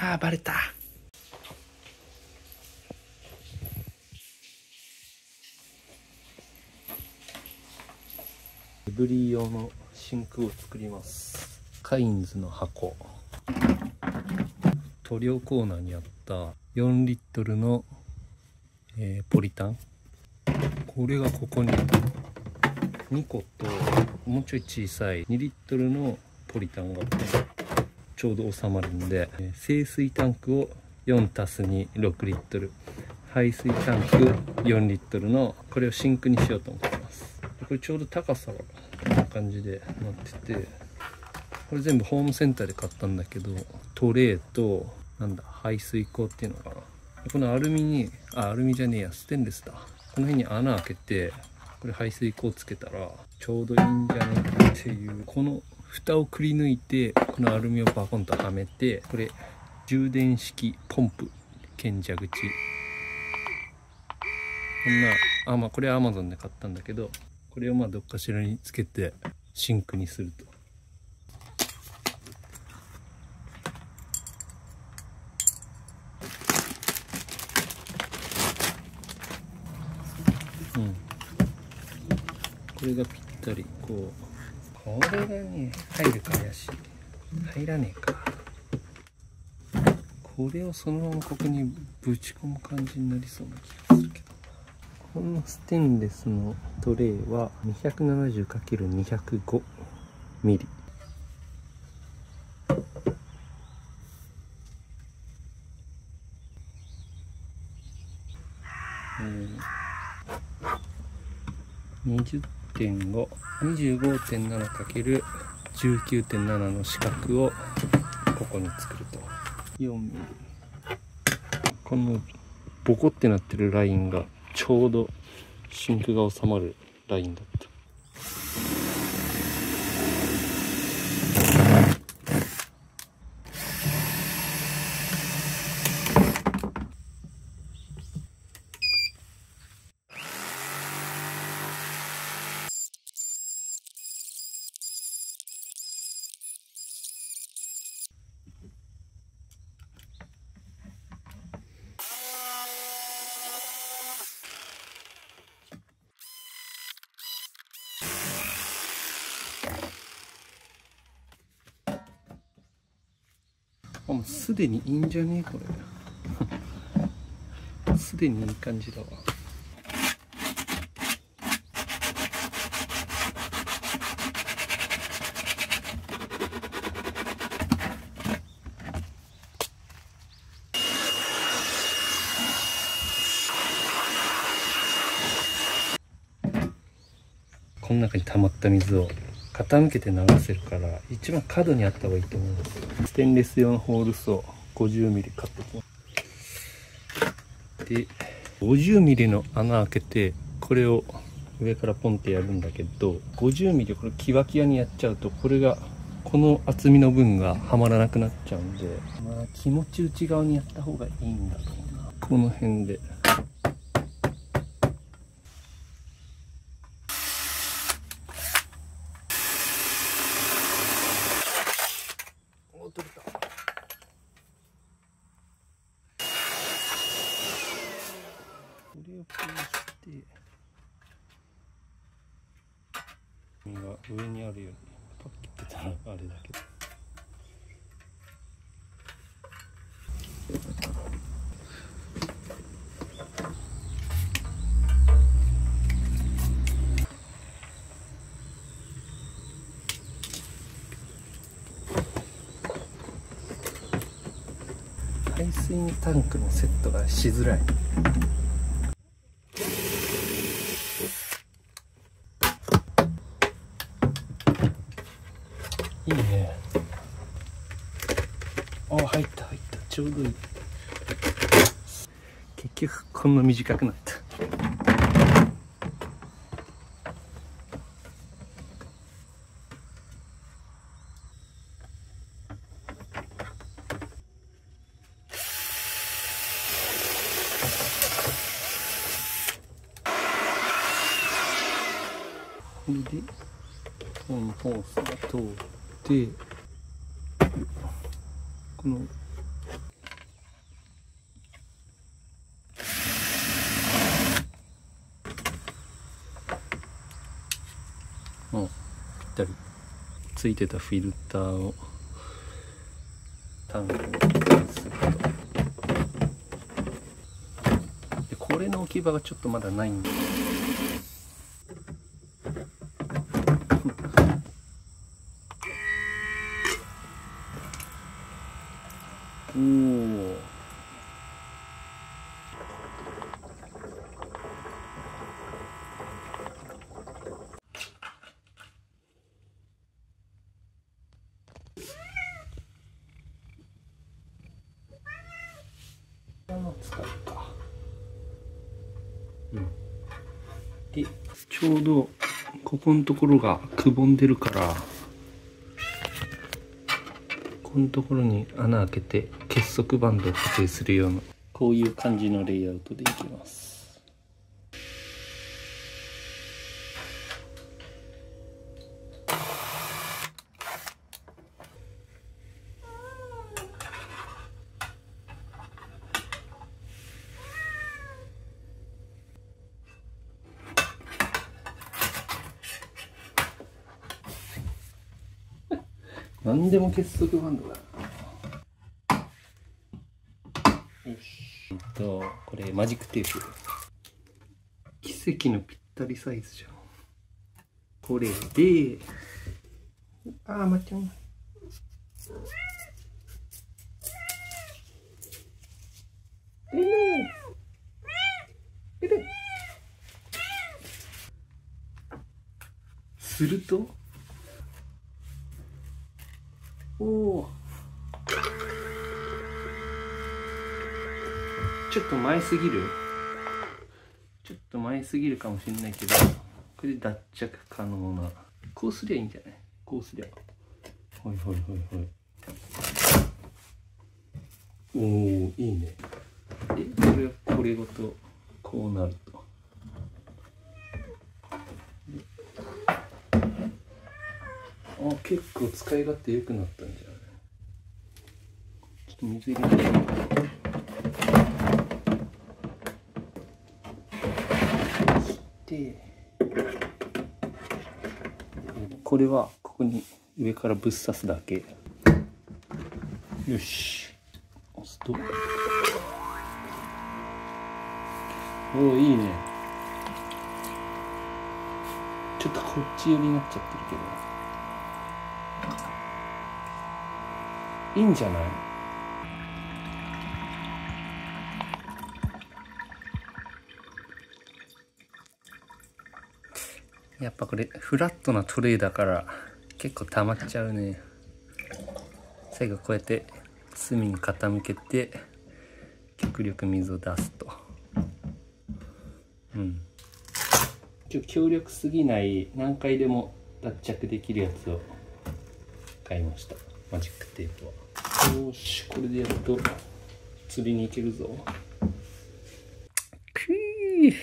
あーバレた。エブリー用のシンクを作ります。カインズの箱。塗料コーナーにあった4リットルの、ポリタン。これがここに2個ともうちょい小さい2リットルのポリタンがちょうど収まるんで、清水タンクを4足す2、6リットル、排水タンク4リットルのこれをシンクにしようと思ってます。これちょうど高さがこんな感じでなってて、これ全部ホームセンターで買ったんだけど、トレーとなんだ排水口っていうのかな、このアルミにアルミじゃねえやステンレスだ、この辺に穴開けてこれ排水口つけたらちょうどいいんじゃねっていう。この蓋をくり抜いてこのアルミをバコンとはめて、これ充電式ポンプ兼蛇口、こんなまあこれは Amazon で買ったんだけど、これをまあどっかしらにつけてシンクにすると。これがぴったりこれがね入るかやし、入らねえか。これをそのままここにぶち込む感じになりそうな気がするけど、このステンレスのトレイは 270×205 ミリ。20.5、25.7×19.7 の四角をここに作ると4ミリ。このボコってなってるラインがちょうどシンクが収まるラインだった。もうすでにいいんじゃねえこれ。すでにいい感じだわ。この中に溜まった水を傾けて流せるから一番角にあった方がいいと思います。ステンレス用のホールソー 50mm 買ってきます。で 50mm の穴開けてこれを上からポンってやるんだけど、 50mm これキワキワにやっちゃうとこれがこの厚みの分がはまらなくなっちゃうんで、まあ気持ち内側にやった方がいいんだろうな。この辺でこれをこうして身が上にあるようにパッキってたらあれだけど、排水タンクのセットがしづらい。いいね。入ったちょうどいい。結局こんな短くなった。これでこのホースが通って、このぴったりついてたフィルターをタンクにすると、でこれの置き場がちょっとまだないんでおお、使うか。でちょうどここのところがくぼんでるから、このところに穴開けて結束バンドを固定するような、こういう感じのレイアウトでいきます。何でも結束バンドだな。よし。これマジックテープ。奇跡のぴったりサイズじゃん。これで、まっちゃん。すると、おお、ちょっと前すぎる、ちょっと前すぎるかもしれないけど、これで脱着可能な、こうすりゃいいんじゃない？こうすりゃ、はいはいはいはい。おお、いいね。でこれごとこうなると、結構使い勝手良くなったんじゃない？ちょっと水入れてそしてこれはここに上からぶっ刺すだけ。よし、押すと、おお、いいね。ちょっとこっち寄りになっちゃってるけどいいんじゃない？やっぱこれフラットなトレイだから結構溜まっちゃうね。最後こうやって隅に傾けて極力水を出すと。強力すぎない何回でも脱着できるやつを買いました。マジックテープは。よし、これでやると釣りに行けるぞ。くー。